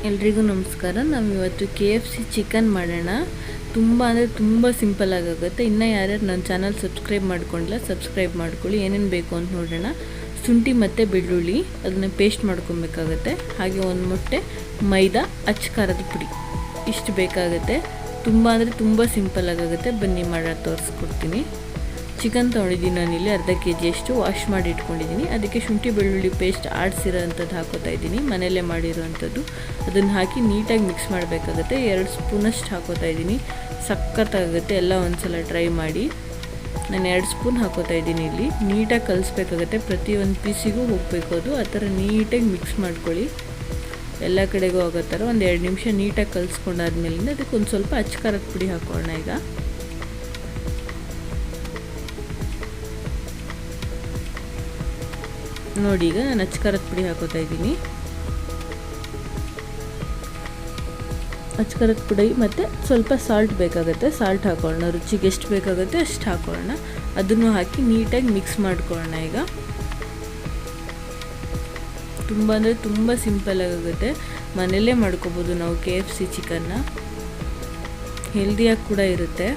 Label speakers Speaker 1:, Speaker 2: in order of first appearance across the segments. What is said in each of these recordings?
Speaker 1: ಎಲ್ರಿಗೂ ನಮಸ್ಕಾರ. ನಾವು ಇವತ್ತು KFC ಚಿಕನ್ ಮಾಡೋಣ. ತುಂಬ ಸಿಂಪಲ್ ಆಗುತ್ತೆ. ಇನ್ನು ಯಾರ್ಯಾರು ನನ್ನ ಚಾನಲ್ ಸಬ್ಸ್ಕ್ರೈಬ್ ಮಾಡ್ಕೊಂಡಿಲ್ಲ ಸಬ್ಸ್ಕ್ರೈಬ್ ಮಾಡ್ಕೊಳ್ಳಿ. ಏನೇನು ಬೇಕು ಅಂತ ನೋಡೋಣ. ಶುಂಠಿ ಮತ್ತು ಬೆಳ್ಳುಳ್ಳಿ ಅದನ್ನು ಪೇಸ್ಟ್ ಮಾಡ್ಕೊಬೇಕಾಗತ್ತೆ. ಹಾಗೆ ಒಂದು ಮೊಟ್ಟೆ, ಮೈದಾ, ಅಚ್ಚ ಖಾರದ ಪುಡಿ ಇಷ್ಟು ಬೇಕಾಗುತ್ತೆ. ತುಂಬ ಸಿಂಪಲ್ ಆಗುತ್ತೆ. ಬನ್ನಿ ಮಾಡೋದು ತೋರಿಸ್ಕೊಡ್ತೀನಿ. ಚಿಕನ್ ತೊಗೊಂಡಿದ್ದೀನಿ ನಾನಿಲ್ಲಿ ಅರ್ಧ kg ವಾಶ್ ಮಾಡಿ ಇಟ್ಕೊಂಡಿದ್ದೀನಿ. ಅದಕ್ಕೆ ಶುಂಠಿ ಬೆಳ್ಳುಳ್ಳಿ ಪೇಸ್ಟ್ ಆಡಿಸಿರೋ ಅಂಥದ್ದು ಹಾಕೋತಾ ಇದ್ದೀನಿ, ಮನೆಯಲ್ಲೇ ಮಾಡಿರೋವಂಥದ್ದು. ಅದನ್ನು ಹಾಕಿ ನೀಟಾಗಿ ಮಿಕ್ಸ್ ಮಾಡಬೇಕಾಗುತ್ತೆ. 2 ಸ್ಪೂನಷ್ಟು ಹಾಕೋತಾ ಇದ್ದೀನಿ. ಸಖತ್ತಾಗುತ್ತೆ. ಎಲ್ಲ ಒಂದ್ಸಲ ಟ್ರೈ ಮಾಡಿ. ನಾನು 2 ಸ್ಪೂನ್ ಹಾಕೋತಾ ಇದ್ದೀನಿ. ಇಲ್ಲಿ ನೀಟಾಗಿ ಕಲಿಸ್ಬೇಕಾಗುತ್ತೆ. ಪ್ರತಿಯೊಂದು ಪೀಸಿಗೂ ಹೋಗಬೇಕು ಅದು. ಆ ಥರ ನೀಟಾಗಿ ಮಿಕ್ಸ್ ಮಾಡ್ಕೊಳ್ಳಿ. ಎಲ್ಲ ಕಡೆಗೂ ಆಗೋ ಥರ ಒಂದು 2 ನಿಮಿಷ ನೀಟಾಗಿ ಕಲಿಸ್ಕೊಂಡಾದ್ಮೇಲಿಂದ ಅದಕ್ಕೆ ಒಂದು ಸ್ವಲ್ಪ ಅಚ್ಚ ಖಾರದ ಪುಡಿ ಹಾಕೋಣ. ಈಗ ನೋಡಿ, ಈಗ ನಾನು ಅಚ್ಚ ಖಾರದ ಪುಡಿ ಹಾಕೋತಾ ಇದ್ದೀನಿ. ಅಚ್ಚ ಖಾರದ ಪುಡಿ ಮತ್ತು ಸ್ವಲ್ಪ ಸಾಲ್ಟ್ ಬೇಕಾಗುತ್ತೆ. ಸಾಲ್ಟ್ ಹಾಕೊಳ್ಳೋಣ. ರುಚಿಗೆ ಎಷ್ಟು ಬೇಕಾಗುತ್ತೆ ಅಷ್ಟು ಹಾಕೊಳ್ಳೋಣ. ಅದನ್ನು ಹಾಕಿ ನೀಟಾಗಿ ಮಿಕ್ಸ್ ಮಾಡ್ಕೊಳ್ಳೋಣ. ಈಗ ತುಂಬ ಸಿಂಪಲ್ ಆಗುತ್ತೆ. ಮನೆಯಲ್ಲೇ ಮಾಡ್ಕೋಬೋದು ನಾವು KFC ಚಿಕನ್ನ. ಹೆಲ್ದಿಯಾಗಿ ಕೂಡ ಇರುತ್ತೆ.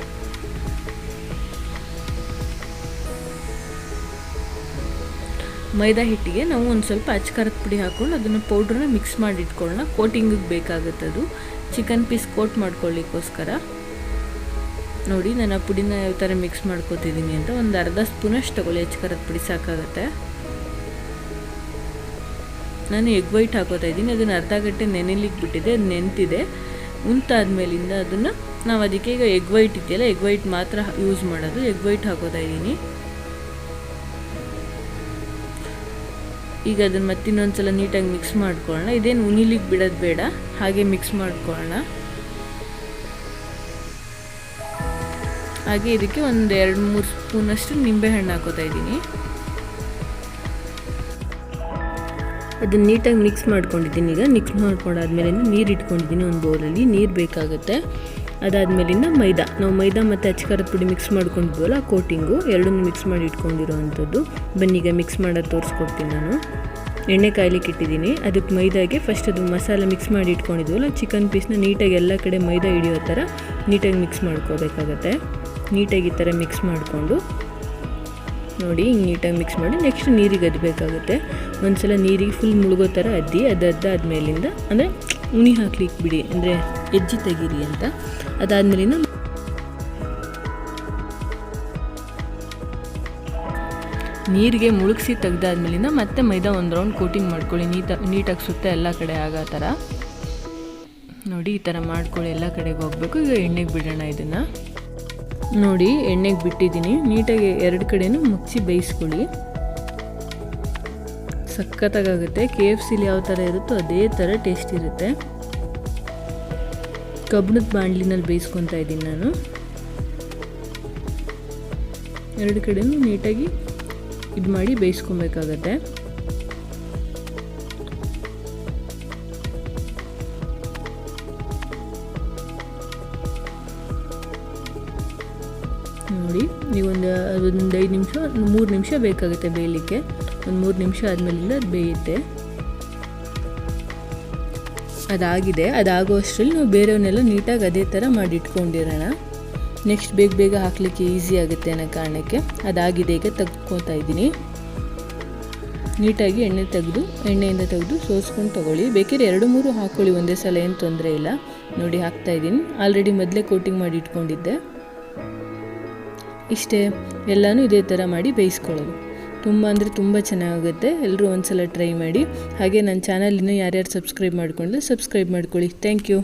Speaker 1: ಮೈದಾ ಹಿಟ್ಟಿಗೆ ನಾವು ಒಂದು ಸ್ವಲ್ಪ ಅಚ್ಚ ಖಾರದ ಪುಡಿ ಹಾಕ್ಕೊಂಡು ಅದನ್ನು ಪೌಡ್ರನ್ನ ಮಿಕ್ಸ್ ಮಾಡಿ ಇಟ್ಕೊಳ್ಳೋಣ. ಕೋಟಿಂಗಿಗೆ ಬೇಕಾಗುತ್ತೆ ಅದು. ಚಿಕನ್ ಪೀಸ್ ಕೋಟ್ ಮಾಡ್ಕೊಳ್ಳಿಕ್ಕೋಸ್ಕರ ನೋಡಿ ನಾನು ಆ ಪುಡಿನ ಯಾವ ಥರ ಮಿಕ್ಸ್ ಮಾಡ್ಕೊತಿದ್ದೀನಿ ಅಂತ. ಒಂದು ಅರ್ಧ ಸ್ಪೂನಷ್ಟು ತೊಗೊಳ್ಳಿ. ಅಚ್ಚ ಖಾರದ ಪುಡಿ ಸಾಕಾಗುತ್ತೆ. ನಾನು ಎಗ್ ವೈಟ್ ಹಾಕೋತಾ ಇದ್ದೀನಿ. ಅದನ್ನು ಅರ್ಧ ಗಂಟೆ ನೆನೆಲಿಕ್ಕೆ ಬಿಟ್ಟಿದೆ. ಅದು ನೆನೆದಿದೆ. ಉಂಟಾದ್ಮೇಲಿಂದ ಅದನ್ನು ನಾವು ಅದಕ್ಕೆ ಈಗ ಎಗ್ ವೈಟ್ ಇದೆಯಲ್ಲ, ಎಗ್ ವೈಟ್ ಮಾತ್ರ ಯೂಸ್ ಮಾಡೋದು. ಎಗ್ ವೈಟ್ ಹಾಕೋತಾ ಇದ್ದೀನಿ. ಈಗ ಅದನ್ನು ಮತ್ತೆ ಇನ್ನೊಂದ್ಸಲ ನೀಟಾಗಿ ಮಿಕ್ಸ್ ಮಾಡ್ಕೊಳ್ಳೋಣ. ಇದೇನು ಉನಿಲಿಕ್ಕೆ ಬಿಡೋದು ಬೇಡ, ಹಾಗೆ ಮಿಕ್ಸ್ ಮಾಡ್ಕೊಳ್ಳೋಣ. ಹಾಗೆ ಇದಕ್ಕೆ ಒಂದು 2-3 ಸ್ಪೂನಷ್ಟು ನಿಂಬೆಹಣ್ಣು ಹಾಕೋತಾ ಇದ್ದೀನಿ. ಅದನ್ನು ನೀಟಾಗಿ ಮಿಕ್ಸ್ ಮಾಡ್ಕೊಂಡಿದ್ದೀನಿ. ಈಗ ಮಿಕ್ಸ್ ಮಾಡ್ಕೊಂಡಾದ್ಮೇಲೆ ನೀರು ಇಟ್ಕೊಂಡಿದ್ದೀನಿ. ಒಂದು ಬೌಲಲ್ಲಿ ನೀರು ಬೇಕಾಗುತ್ತೆ. ಅದಾದಮೇಲಿಂದ ನಾವು ಮೈದಾ ಮತ್ತು ಅಚ್ಚ ಖಾರದ ಪುಡಿ ಮಿಕ್ಸ್ ಮಾಡ್ಕೊಂಡಿದ್ವಲ್ಲ, ಕೋಟಿಂಗು ಎರಡನ್ನೂ ಮಿಕ್ಸ್ ಮಾಡಿ ಇಟ್ಕೊಂಡಿರೋ ಅಂಥದ್ದು. ಬನ್ನೀಗ ಮಿಕ್ಸ್ ಮಾಡೋದು ತೋರಿಸ್ಕೊಡ್ತೀನಿ. ನಾನು ಎಣ್ಣೆ ಕಾಯ್ಲಿಕ್ಕೆ ಇಟ್ಟಿದ್ದೀನಿ. ಅದಕ್ಕೆ ಮೈದಾಗೆ ಫಸ್ಟ್ ಅದು ಮಸಾಲೆ ಮಿಕ್ಸ್ ಮಾಡಿ ಇಟ್ಕೊಂಡಿದ್ವಲ್ಲ, ಚಿಕನ್ ಪೀಸ್ನ ನೀಟಾಗಿ ಎಲ್ಲ ಕಡೆ ಮೈದಾ ಹಿಡಿಯೋ ಥರ ನೀಟಾಗಿ ಮಿಕ್ಸ್ ಮಾಡ್ಕೋಬೇಕಾಗತ್ತೆ. ನೀಟಾಗಿ ಈ ಥರ ಮಿಕ್ಸ್ ಮಾಡಿಕೊಂಡು ನೋಡಿ, ಹಿಂಗೆ ನೀಟಾಗಿ ಮಿಕ್ಸ್ ಮಾಡಿ ನೆಕ್ಸ್ಟ್ ನೀರಿಗೆ ಅದ್ದಬೇಕಾಗುತ್ತೆ. ಒಂದು ಸಲ ನೀರಿಗೆ ಫುಲ್ ಮುಳುಗೋ ಥರ ಅದಾದ್ಮೇಲಿಂದ ಅಂದರೆ ಉಣಿ ಹಾಕ್ಲಿಕ್ಕೆ ಬಿಡಿ, ಅಂದರೆ ಎಜ್ಜಿ ತೆಗೀರಿ ಅಂತ. ಅದಾದಮೇಲಿಂದ ನೀರಿಗೆ ಮುಳುಗಿಸಿ ತೆಗ್ದಾದ್ಮೇಲಿಂದ ಮತ್ತೆ ಮೈದಾ ಒಂದು ರೌಂಡ್ ಕೋಟಿಂಗ್ ಮಾಡ್ಕೊಳ್ಳಿ. ನೀಟಾಗಿ ಸುತ್ತ ಎಲ್ಲ ಕಡೆ ಆಗೋ ಥರ ನೋಡಿ. ಈ ಥರ ಮಾಡ್ಕೊಳ್ಳಿ. ಎಲ್ಲ ಕಡೆಗೆ ಹೋಗಬೇಕು. ಈಗ ಎಣ್ಣೆಗೆ ಬಿಡೋಣ. ಇದನ್ನು ನೋಡಿ, ಎಣ್ಣೆಗೆ ಬಿಟ್ಟಿದ್ದೀನಿ. ನೀಟಾಗಿ 2 ಕಡೆನೂ ಮುಚ್ಚಿ ಬೇಯಿಸ್ಕೊಳ್ಳಿ. ಸಖತ್ತಾಗುತ್ತೆ. KFCಲಿ ಯಾವ ಥರ ಇರುತ್ತೋ ಅದೇ ಥರ ಟೇಸ್ಟ್ ಇರುತ್ತೆ. ಕಬ್ಬಿಣದ ಬಾಣಲಿನಲ್ಲಿ ಬೇಯಿಸ್ಕೊತಾ ಇದ್ದೀನಿ ನಾನು. 2 ಕಡೆನೂ ನೀಟಾಗಿ ಇದು ಮಾಡಿ ಬೇಯಿಸ್ಕೊಬೇಕಾಗತ್ತೆ. ನೋಡಿ, ಈಗ ಒಂದು 5 ನಿಮಿಷ 3 ನಿಮಿಷ ಬೇಕಾಗುತ್ತೆ ಬೇಯಲಿಕ್ಕೆ. ಒಂದು 3 ನಿಮಿಷ ಆದಮೇಲಿಂದ ಅದು ಬೇಯುತ್ತೆ. ಅದಾಗಿದೆ. ಅದಾಗೋ ಅಷ್ಟರಲ್ಲಿ ನಾವು ಬೇರೆಯವನ್ನೆಲ್ಲ ನೀಟಾಗಿ ಅದೇ ಥರ ಮಾಡಿ ಇಟ್ಕೊಂಡಿರೋಣ. ನೆಕ್ಸ್ಟ್ ಬೇಗ ಹಾಕಲಿಕ್ಕೆ ಈಸಿ ಆಗುತ್ತೆ ಅನ್ನೋ ಕಾರಣಕ್ಕೆ. ಅದಾಗಿದೆ. ಈಗ ತೆಗೆದುಕೊತಾ ಇದ್ದೀನಿ. ನೀಟಾಗಿ ಎಣ್ಣೆಯಿಂದ ತೆಗೆದು ಸೋಸ್ಕೊಂಡು ತೊಗೊಳ್ಳಿ. ಬೇಕಿದ್ರೆ 2-3 ಹಾಕ್ಕೊಳ್ಳಿ ಒಂದೇ ಸಲ, ಏನು ತೊಂದರೆ ಇಲ್ಲ. ನೋಡಿ, ಹಾಕ್ತಾಯಿದ್ದೀನಿ. ಆಲ್ರೆಡಿ ಮೊದಲೇ ಕೋಟಿಂಗ್ ಮಾಡಿ ಇಟ್ಕೊಂಡಿದ್ದೆ. ಇಷ್ಟೇ. ಎಲ್ಲನೂ ಇದೇ ಥರ ಮಾಡಿ ಬೇಯಿಸ್ಕೊಳ್ಳೋದು. ತುಂಬ ಚೆನ್ನಾಗುತ್ತೆ. ಎಲ್ಲರೂ ಒಂದು ಸಲ ಟ್ರೈ ಮಾಡಿ. ಹಾಗೆ ನನ್ನ ಚಾನಲ್ ಇನ್ನೂ ಯಾರ್ಯಾರು ಸಬ್ಸ್ಕ್ರೈಬ್ ಮಾಡ್ಕೊಂಡ್ರೆ ಸಬ್ಸ್ಕ್ರೈಬ್ ಮಾಡ್ಕೊಳ್ಳಿ. Thank you.